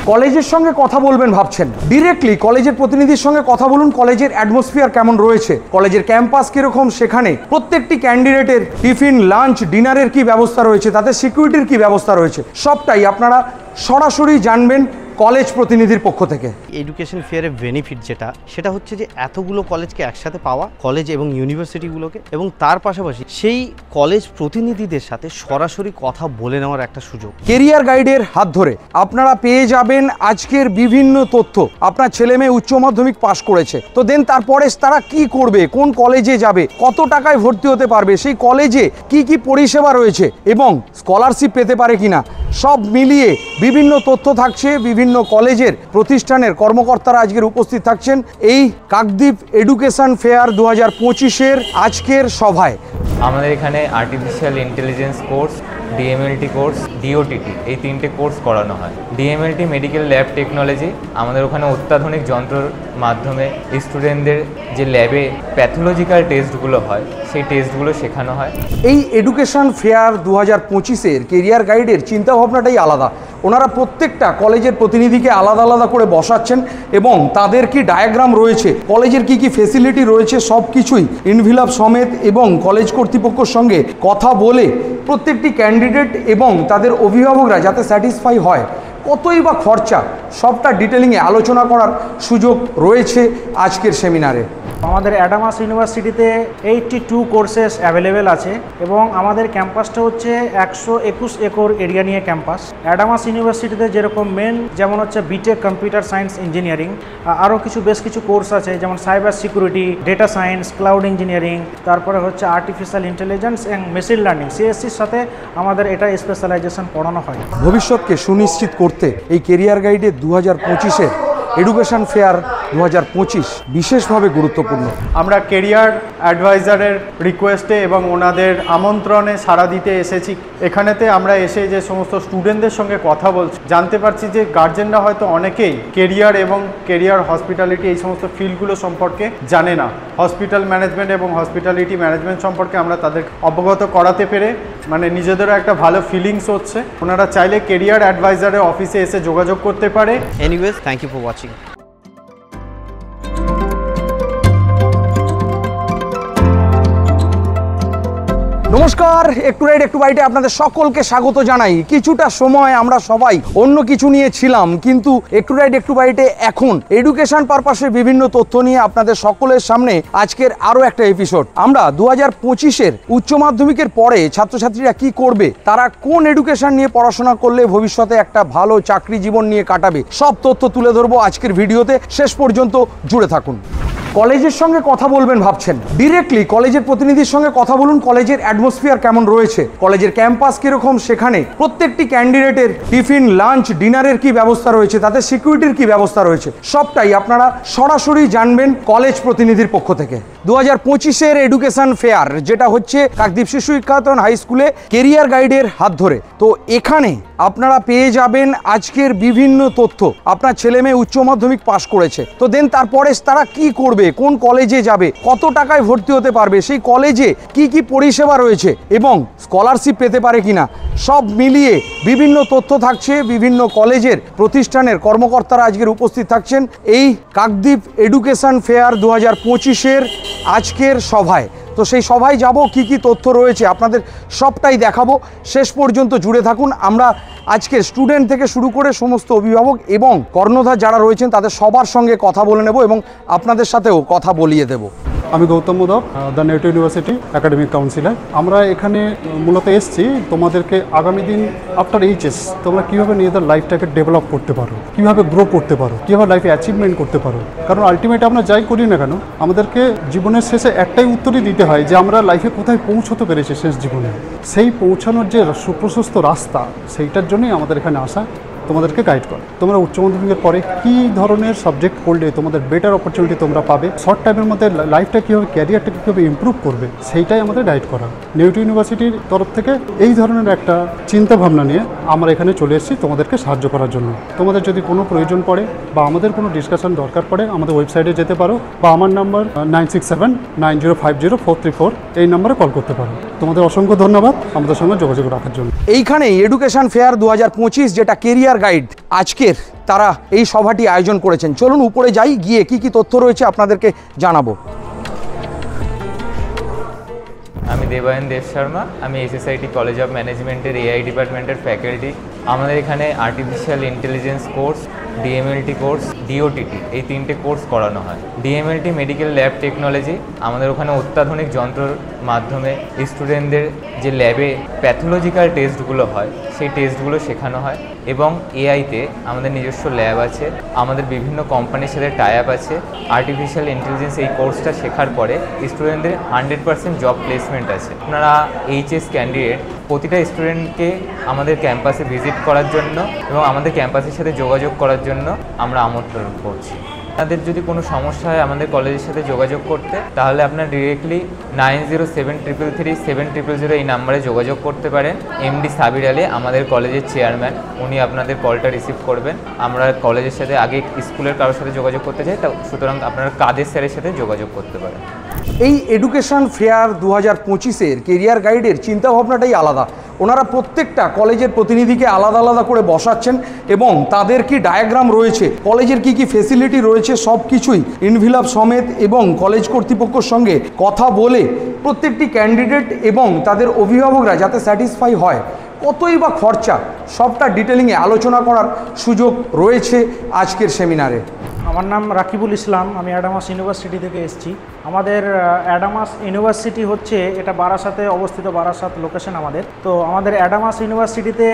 কলেজের সঙ্গে কথা বলবেন ভাবছেন, ডিরেক্টলি কলেজের প্রতিনিধির সঙ্গে কথা বলুন। কলেজের অ্যাটমসফিয়ার কেমন রয়েছে, কলেজের ক্যাম্পাস কিরকম, সেখানে প্রত্যেকটি ক্যান্ডিডেটের টিফিন, লাঞ্চ, ডিনারের কি ব্যবস্থা রয়েছে, তাদের সিকিউরিটির কি ব্যবস্থা রয়েছে, সবটাই আপনারা সরাসরি জানবেন কলেজ প্রতিনিধির পক্ষ থেকে। এডুকেশন ফেয়ারের বেনিফিট সেটা হচ্ছে যে এতগুলো কলেজকে একসাথে পাওয়া, কলেজ এবং ইউনিভার্সিটিগুলোকে, এবং তার পাশাপাশি সেই কলেজ প্রতিনিধিদের সাথে সরাসরি কথা বলে নেওয়ার একটা সুযোগ। কেরিয়ার গাইডের হাত ধরে আপনারা পেয়ে যাবেন আজকের বিভিন্ন তথ্য। আপনার ছেলে মেয়ে উচ্চ মাধ্যমিক পাশ করেছে, তো দেন তারপরে তারা কি করবে, কোন কলেজে যাবে, কত টাকায় ভর্তি হতে পারবে, সেই কলেজে কি কি পরিষেবা রয়েছে এবং স্কলারশিপ পেতে পারে কিনা, সব মিলিয়ে বিভিন্ন তথ্য থাকছে। বিভিন্ন কলেজের প্রতিষ্ঠানের কর্মকর্তারা আজকের উপস্থিত থাকছেন এই কাকদ্বীপ এডুকেশন ফেয়ার 2025-এর আজকের সভায়। আমাদের এখানে artificial intelligence course, DMLT course, DOTT, এই তিনটে কোর্স করানো হয়। ডিএমএলটি মেডিকেল ল্যাব টেকনোলজি, আমাদের ওখানে অত্যাধুনিক যন্ত্রের মাধ্যমে স্টুডেন্টদের যে ল্যাবে প্যাথোলজিক্যাল টেস্টগুলো হয় সেই টেস্টগুলো শেখানো হয়। এই এডুকেশন ফেয়ার 2025-এর কেরিয়ার গাইডের চিন্তাভাবনাটাই আলাদা। ওনারা প্রত্যেকটা কলেজের প্রতিনিধিকে আলাদা আলাদা করে বসাচ্ছেন এবং তাদের কি ডায়াগ্রাম রয়েছে, কলেজের কি কি ফেসিলিটি রয়েছে, সব কিছুই ইনভিলাপ সমেত এবং কলেজ কর্তৃপক্ষের সঙ্গে কথা বলে প্রত্যেকটি ক্যান্ডিডেট এবং তাদের অভিভাবকরা যাতে স্যাটিসফাই হয়, কতই বা খরচা, সবটা ডিটেলিংয়ে আলোচনা করার সুযোগ রয়েছে আজকের সেমিনারে। আমাদের অ্যাডামাস ইউনিভার্সিটিতে 82 কোর্সেস অ্যাভেলেবেল আছে এবং আমাদের ক্যাম্পাসটা হচ্ছে 121 একর এরিয়া নিয়ে ক্যাম্পাস। অ্যাডামাস ইউনিভার্সিটিতে যেরকম মেন যেমন হচ্ছে বিটেক কম্পিউটার সায়েন্স ইঞ্জিনিয়ারিং, আরও বেশ কিছু কোর্স আছে যেমন cyber security, data science, cloud engineering, তারপরে হচ্ছে artificial intelligence and machine learning, সিএসসির সাথে আমাদের এটা স্পেশালাইজেশন পড়ানো হয়। ভবিষ্যৎকে সুনিশ্চিত করতে এই কেরিয়ার গাইডে 2025-এর এডুকেশন ফেয়ার 2025 বিশেষভাবে গুরুত্বপূর্ণ। আমরা কেরিয়ার অ্যাডভাইজারের রিকোয়েস্টে এবং ওনাদের আমন্ত্রণে সাড়া দিতে এসেছি। এখানেতে আমরা এসে যে সমস্ত স্টুডেন্টদের সঙ্গে কথা বলছি, জানতে পারছি যে গার্জেনরা হয়তো অনেকেই কেরিয়ার এবং কেরিয়ার হসপিটালিটি এই সমস্ত ফিল্ডগুলো সম্পর্কে জানে না। হসপিটাল ম্যানেজমেন্ট এবং হসপিটালিটি ম্যানেজমেন্ট সম্পর্কে আমরা তাদের অবগত করাতে পেরে মানে নিজেদেরও একটা ভালো ফিলিংস হচ্ছে। ওনারা চাইলে কেরিয়ার অ্যাডভাইজারের অফিসে এসে যোগাযোগ করতে পারে। Anyways, thank you for watching. নমস্কার, একটু রাইট একটু বাইটে আপনাদের সকলকে স্বাগত জানাই। কিছুটা সময় আমরা সবাই অন্য কিছু নিয়ে ছিলাম, কিন্তু একটু রাইট একটু বাইটে এখন এডুকেশন পারপাসে বিভিন্ন তথ্য নিয়ে আপনাদের সকলের সামনে আজকের আরও একটা এপিসোড। আমরা 2025-এর উচ্চ মাধ্যমিকের পরে ছাত্রছাত্রীরা কি করবে, তারা কোন এডুকেশন নিয়ে পড়াশোনা করলে ভবিষ্যতে একটা ভালো চাকরি জীবন নিয়ে কাটাবে, সব তথ্য তুলে ধরবো আজকের ভিডিওতে। শেষ পর্যন্ত জুড়ে থাকুন। কলেজের সঙ্গে কথা বলবেন ভাবছেন, ডিরেক্টলি কলেজের প্রতিনিধির সঙ্গে কথা বলুন। কলেজের অ্যাটমসফিয়ার কেমন রয়েছে, কলেজের ক্যাম্পাস কিরকম, সেখানে প্রত্যেকটি ক্যান্ডিডেটের টিফিন, লাঞ্চ, ডিনারের কি ব্যবস্থা রয়েছে, তাদের সিকিউরিটির কি ব্যবস্থা রয়েছে, সবটাই আপনারা সরাসরি জানবেন কলেজ প্রতিনিধির পক্ষ থেকে। 2025-এর এডুকেশন ফেয়ার যেটা হচ্ছে কাকদ্বীপ শিশু শিক্ষায়তন হাই স্কুলে কেরিয়ার গাইডের হাত ধরে, তো এখানে আপনারা পেয়ে যাবেন আজকের বিভিন্ন তথ্য। আপনার ছেলে মেয়ে উচ্চ মাধ্যমিক পাশ করেছে, তো দেন তারপরে তারা কি করবে, কোন কলেজে যাবে, কত টাকায় ভর্তি হতে পারবে, সেই কলেজে কি কি পরিষেবা রয়েছে এবং স্কলারশিপ পেতে পারে কিনা, সব মিলিয়ে বিভিন্ন তথ্য থাকছে। বিভিন্ন কলেজের প্রতিষ্ঠানের কর্মকর্তারা আজকের উপস্থিত থাকছেন এই কাকদ্বীপ এডুকেশন ফেয়ার 2025-এর আজকের সভায়। তো সেই সভায় যাব, কি কি তথ্য রয়েছে আপনাদের সবটাই দেখাবো। শেষ পর্যন্ত জুড়ে থাকুন। আমরা আজকের স্টুডেন্ট থেকে শুরু করে সমস্ত অভিভাবক এবং কর্ণধার যারা রয়েছেন তাদের সবার সঙ্গে কথা বলে নেব এবং আপনাদের সাথেও কথা বলিয়ে দেব। আমি Gautam modak, the net university academic councillor. আমরা এখানে মূলত এসেছি তোমাদেরকে আগামী দিন আফটার এইচএস তোমরা কীভাবে নিজেদের লাইফটাকে ডেভেলপ করতে পারো, কীভাবে গ্রো করতে পারো, কীভাবে লাইফে অ্যাচিভমেন্ট করতে পারো। কারণ আলটিমেট আমরা যাই করি না কেন, আমাদেরকে জীবনের শেষে একটাই উত্তরই দিতে হয় যে আমরা লাইফে কোথায় পৌঁছতে পেরেছি শেষ জীবনে। সেই পৌঁছানোর যে সুপ্রশস্ত রাস্তা, সেইটার জন্যই আমাদের এখানে আসা, তোমাদেরকে গাইড করে। তোমরা উচ্চ মাধ্যমিকের পরে কী ধরনের সাবজেক্ট পড়লে তোমাদের বেটার অপরচুনিটি তোমরা পাবে, শর্ট টাইমের মধ্যে লাইফটা কীভাবে, ক্যারিয়ারটা কীভাবে ইম্প্রুভ করবে, সেইটাই আমাদের গাইড করা। নেট ইউনিভার্সিটির তরফ থেকে এই ধরনের একটা চিন্তাভাবনা নিয়ে আমরা এখানে চলে এসেছি তোমাদেরকে সাহায্য করার জন্য। তোমাদের যদি কোনো প্রয়োজন পড়ে বা আমাদের কোনো ডিসকাশন দরকার পড়ে, আমাদের ওয়েবসাইটে যেতে পারো বা আমার নাম্বার 9679050434 এই নাম্বারে কল করতে পারো। তোমাদের অসংখ্য ধন্যবাদ আমাদের সঙ্গে যোগাযোগ রাখার জন্য। এইখানে এডুকেশন ফেয়ার 2025 যেটা কেরিয়ার গাইড আজকের তারা এই সভাটি আয়োজন করেছেন। চলুন উপরে যাই, গিয়ে কি কি তথ্য রয়েছে আপনাদেরকে জানাবো। আমি দেবায়ন দেব শর্মা, আমি এসএসআইটি কলেজ অফ ম্যানেজমেন্টের এআই ডিপার্টমেন্টের ফ্যাকাল্টি। আমাদের এখানে artificial intelligence course, DMLT course, DOTT এই তিনটে কোর্স করানো হয়। ডিএমএলটি মেডিকেল ল্যাব টেকনোলজি, আমাদের ওখানে অত্যাধুনিক যন্ত্রের মাধ্যমে স্টুডেন্টদের যে ল্যাবে প্যাথোলজিক্যাল টেস্টগুলো হয় সেই টেস্টগুলো শেখানো হয়। এবং এআইতে আমাদের নিজস্ব ল্যাব আছে, আমাদের বিভিন্ন কোম্পানির সাথে টাই আপ আছে। আর্টিফিশিয়াল ইন্টেলিজেন্স এই কোর্সটা শেখার পরে স্টুডেন্টদের 100% জব প্লেসমেন্ট আছে। আপনারা এইচএস ক্যান্ডিডেট প্রতিটা স্টুডেন্টকে আমাদের ক্যাম্পাসে ভিজিট করার জন্য এবং আমাদের ক্যাম্পাসের সাথে যোগাযোগ করার জন্য আমরা আমন্ত্রণ করছি। আপনাদের যদি কোনো সমস্যা হয় আমাদের কলেজের সাথে যোগাযোগ করতে, তাহলে আপনারা ডিরেক্টলি 9073337000 এই নাম্বারে যোগাযোগ করতে পারেন। এমডি সাবির আলী আমাদের কলেজের চেয়ারম্যান, উনি আপনাদের কলটা রিসিভ করবেন। আমরা কলেজের সাথে আগে স্কুলের কারোর সাথে যোগাযোগ করতে চাই, সুতরাং আপনারা কাদের স্যারের সাথে যোগাযোগ করতে পারেন। এই এডুকেশন ফেয়ার 2025-এর কেরিয়ার গাইডের চিন্তাভাবনাটাই আলাদা। ওনারা প্রত্যেকটা কলেজের প্রতিনিধিকে আলাদা আলাদা করে বসাচ্ছেন এবং তাদের কি ডায়াগ্রাম রয়েছে, কলেজের কি কি ফেসিলিটি রয়েছে সব কিছুই ইনভিলাপ সমেত এবং কলেজ কর্তৃপক্ষের সঙ্গে কথা বলে প্রত্যেকটি ক্যান্ডিডেট এবং তাদের অভিভাবকরা যাতে স্যাটিসফাই হয়, কতই বা খরচা, সবটা ডিটেলিংয়ে আলোচনা করার সুযোগ রয়েছে আজকের সেমিনারে। আমার নাম রাকিবুল ইসলাম, আমি অ্যাডামাস ইউনিভার্সিটি থেকে এসেছি। আমাদের অ্যাডামাস ইউনিভার্সিটি হচ্ছে এটা বারাসাতে অবস্থিত, বারাসাত লোকেশন আমাদের। তো আমাদের অ্যাডামাস ইউনিভার্সিটিতে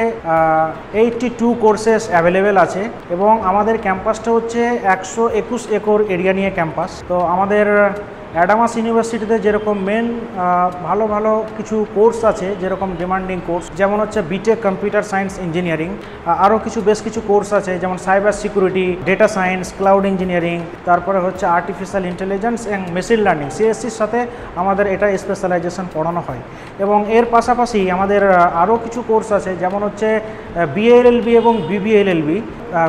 82 কোর্সেস অ্যাভেলেবেল আছে এবং আমাদের ক্যাম্পাসটা হচ্ছে 121 একর এরিয়া নিয়ে ক্যাম্পাস। তো আমাদের অ্যাডামাস ইউনিভার্সিটিতে যেরকম মেন ভালো ভালো কিছু কোর্স আছে, যেরকম ডিমান্ডিং কোর্স যেমন হচ্ছে বিটেক কম্পিউটার সায়েন্স ইঞ্জিনিয়ারিং, আরও বেশ কিছু কোর্স আছে যেমন cyber security, data science, cloud engineering, তারপরে হচ্ছে artificial intelligence and machine learning, সিএসসির সাথে আমাদের এটা স্পেশালাইজেশন পড়ানো হয়। এবং এর পাশাপাশি আমাদের আরও কিছু কোর্স আছে যেমন হচ্ছে বিএএলএলবি এবং বিবিএলএলবি।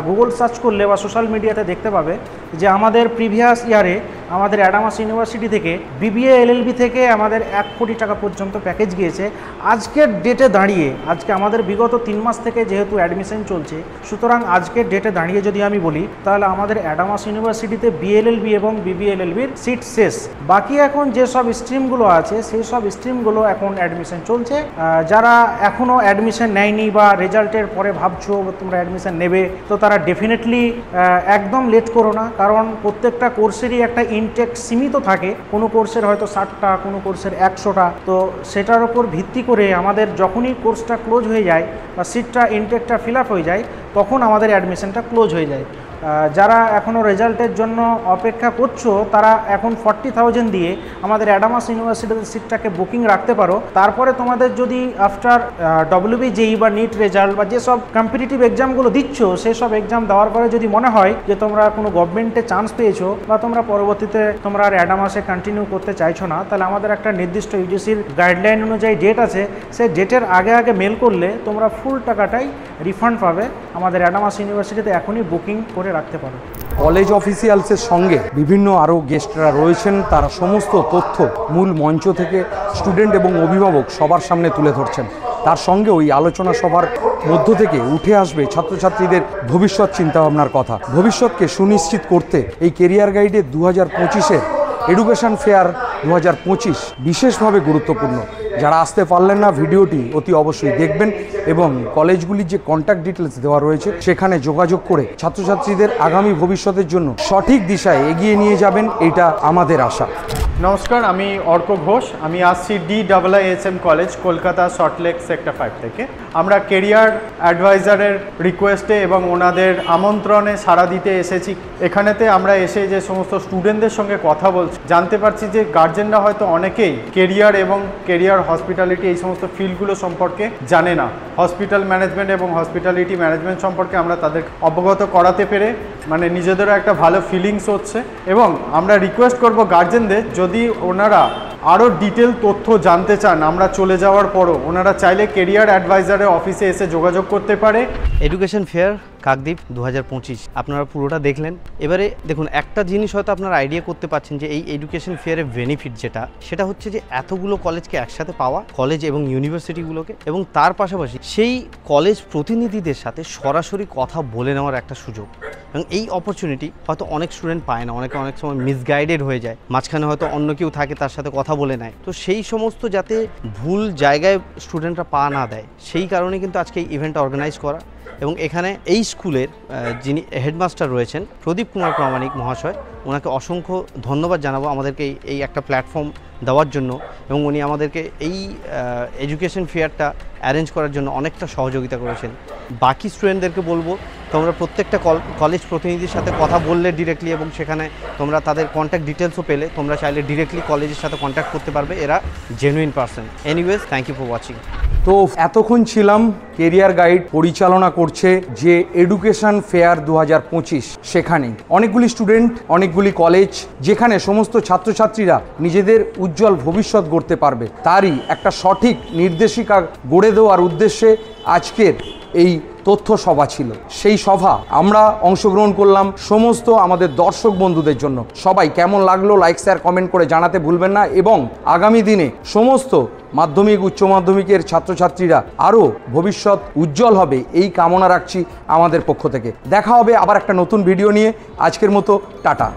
গুগল সার্চ করলে বা সোশ্যাল মিডিয়াতে দেখতে পাবে যে আমাদের প্রিভিয়াস ইয়ারে আমাদের অ্যাডামাস ইউনিভার্সিটি থেকে বিবিএ এলএলবি থেকে আমাদের 1 কোটি টাকা পর্যন্ত প্যাকেজ গিয়েছে। আজকের ডেটে দাঁড়িয়ে, আজকে আমাদের বিগত 3 মাস থেকে যেহেতু অ্যাডমিশন চলছে, সুতরাং আজকের ডেটে দাঁড়িয়ে যদি আমি বলি তাহলে আমাদের অ্যাডামাস ইউনিভার্সিটিতে বিএলএলবি এবং বিবিএলএলবির সিট শেষ। বাকি এখন যেসব স্ট্রিমগুলো আছে সেই সব স্ট্রিমগুলো এখন অ্যাডমিশন চলছে। যারা এখনও অ্যাডমিশন নেয়নি বা রেজাল্টের পরে ভাবছো তোমরা অ্যাডমিশন নেবে, তো তারা ডেফিনেটলি একদম লেট করো না, কারণ প্রত্যেকটা কোর্সেরই একটা ইনটেক সীমিত থাকে। কোনো কোর্সের হয়তো 60টা, কোনো কোর্সের 100টা। তো সেটার উপর ভিত্তি করে আমাদের যখনই কোর্সটা ক্লোজ হয়ে যায় বা সিটটা ইনটেকটা ফিল আপ হয়ে যায়, তখন আমাদের অ্যাডমিশনটা ক্লোজ হয়ে যায়। যারা এখনও রেজাল্টের জন্য অপেক্ষা করছো তারা এখন 40,000 দিয়ে আমাদের অ্যাডামাস ইউনিভার্সিটির সিটটাকে বুকিং রাখতে পারো। তারপরে তোমাদের যদি আফটার WBJEE বা নিট রেজাল্ট বা যেসব কম্পিটিটিভ এক্সামগুলো দিচ্ছ সেই সব এক্সাম দেওয়ার পরে যদি মনে হয় যে তোমরা কোনো গভর্নমেন্টে চান্স পেয়েছো বা তোমরা পরবর্তীতে তোমরা আর অ্যাডামাসে কন্টিনিউ করতে চাইছো না, তাহলে আমাদের একটা নির্দিষ্ট ইউজিসির গাইডলাইন অনুযায়ী ডেট আছে, সেই ডেটের আগে আগে মেল করলে তোমরা ফুল টাকাটাই রিফান্ড পাবে। আমাদের অ্যাডামাস ইউনিভার্সিটিতে এখনই বুকিং করে রাখতে পারো। কলেজ অফিসিয়ালসের সঙ্গে বিভিন্ন আরও গেস্টরা রয়েছেন, তারা সমস্ত তথ্য মূল মঞ্চ থেকে স্টুডেন্ট এবং অভিভাবক সবার সামনে তুলে ধরছেন। তার সঙ্গে ওই আলোচনা সভার মধ্য থেকে উঠে আসবে ছাত্রছাত্রীদের ভবিষ্যৎ চিন্তাভাবনার কথা। ভবিষ্যৎকে সুনিশ্চিত করতে এই কেরিয়ার গাইডের 2025-এর এডুকেশন ফেয়ার 2025 বিশেষভাবে গুরুত্বপূর্ণ। যারা আসতে পারলেন না, ভিডিওটি অতি অবশ্যই দেখবেন এবং কলেজগুলির যে কন্ট্যাক্ট ডিটেলস দেওয়া রয়েছে সেখানে যোগাযোগ করে ছাত্রছাত্রীদের আগামী ভবিষ্যতের জন্য সঠিক দিশায় এগিয়ে নিয়ে যাবেন, এটা আমাদের আশা। নমস্কার, আমি অর্ক ঘোষ। আমি আসছি DIISM college, Kolkata Salt Lake sector 5 থেকে। আমরা কেরিয়ার অ্যাডভাইজারের রিকোয়েস্টে এবং ওনাদের আমন্ত্রণে সাড়া দিতে এসেছি। এখানেতে আমরা এসে যে সমস্ত স্টুডেন্টদের সঙ্গে কথা বলছি, জানতে পারছি যে গার্জেনরা হয়তো অনেকেই কেরিয়ার এবং কেরিয়ার হসপিটালিটি এই সমস্ত ফিল্ডগুলো সম্পর্কে জানে না। হসপিটাল ম্যানেজমেন্ট এবং হসপিটালিটি ম্যানেজমেন্ট সম্পর্কে আমরা তাদের অবগত করাতে পেরে মানে নিজেদেরও একটা ভালো ফিলিংস হচ্ছে। এবং আমরা রিকোয়েস্ট করব গার্জেনদের, যদি ওনারা আরও ডিটেল তথ্য জানতে চান আমরা চলে যাওয়ার পরও, ওনারা চাইলে কেরিয়ার অ্যাডভাইজারের অফিসে এসে যোগাযোগ করতে পারে। এডুকেশন ফেয়ার কাকদ্বীপ 2025 আপনারা পুরোটা দেখলেন। এবারে দেখুন, একটা জিনিস হয়তো আপনারা আইডিয়া করতে পারছেন যে এই এডুকেশন ফেয়ারের বেনিফিট সেটা হচ্ছে যে এতগুলো কলেজকে একসাথে পাওয়া, কলেজ এবং ইউনিভার্সিটিগুলোকে, এবং তার পাশাপাশি সেই কলেজ প্রতিনিধিদের সাথে সরাসরি কথা বলে নেওয়ার একটা সুযোগ। এবং এই অপরচুনিটি হয়তো অনেক স্টুডেন্ট পায় না, অনেক সময় মিসগাইডেড হয়ে যায়, মাঝখানে হয়তো অন্য কেউ থাকে তার সাথে কথা বলে নেয়। তো সেই সমস্ত যাতে ভুল জায়গায় স্টুডেন্টরা পা না দেয়, সেই কারণে কিন্তু আজকে এই ইভেন্ট অর্গানাইজ করা। এবং এখানে এই স্কুলের যিনি হেডমাস্টার রয়েছেন প্রদীপ কুমার প্রামাণিক মহাশয়, ওনাকে অসংখ্য ধন্যবাদ জানাবো আমাদেরকে এই একটা প্ল্যাটফর্ম দেওয়ার জন্য, এবং উনি আমাদেরকে এই এডুকেশন ফেয়ারটা অ্যারেঞ্জ করার জন্য অনেকটা সহযোগিতা করেছেন। বাকি স্টুডেন্টদেরকে বলবো, তোমরা প্রত্যেকটা কলেজ প্রতিনিধির সাথে কথা বললে ডিরেক্টলি, এবং সেখানে তোমরা তাদের কন্ট্যাক্ট ডিটেলসও পেলে, তোমরা চাইলে ডিরেক্টলি কলেজের সাথে কন্ট্যাক্ট করতে পারবে, এরা genuine person. Anyways, thank you for watching. তো এতক্ষণ ছিলাম কেরিয়ার গাইড পরিচালনা করছে যে এডুকেশন ফেয়ার 2025, সেখানে অনেকগুলি স্টুডেন্ট, অনেকগুলি কলেজ, যেখানে সমস্ত ছাত্রছাত্রীরা নিজেদের উজ্জ্বল ভবিষ্যৎ গড়তে পারবে, তারই একটা সঠিক নির্দেশিকা গড়ে দেওয়ার উদ্দেশ্যে আজকের এই তথ্য সভা ছিল। সেই সভা আমরা অংশগ্রহণ করলাম সমস্ত আমাদের দর্শক বন্ধুদের জন্য। সবাই কেমন লাগলো লাইক শেয়ার কমেন্ট করে জানাতে ভুলবেন না, এবং আগামী দিনে সমস্ত মাধ্যমিক উচ্চ মাধ্যমিকের ছাত্রছাত্রীরা আরও ভবিষ্যৎ উজ্জ্বল হবে এই কামনা রাখছি আমাদের পক্ষ থেকে। দেখা হবে আবার একটা নতুন ভিডিও নিয়ে। আজকের মতো টাটা।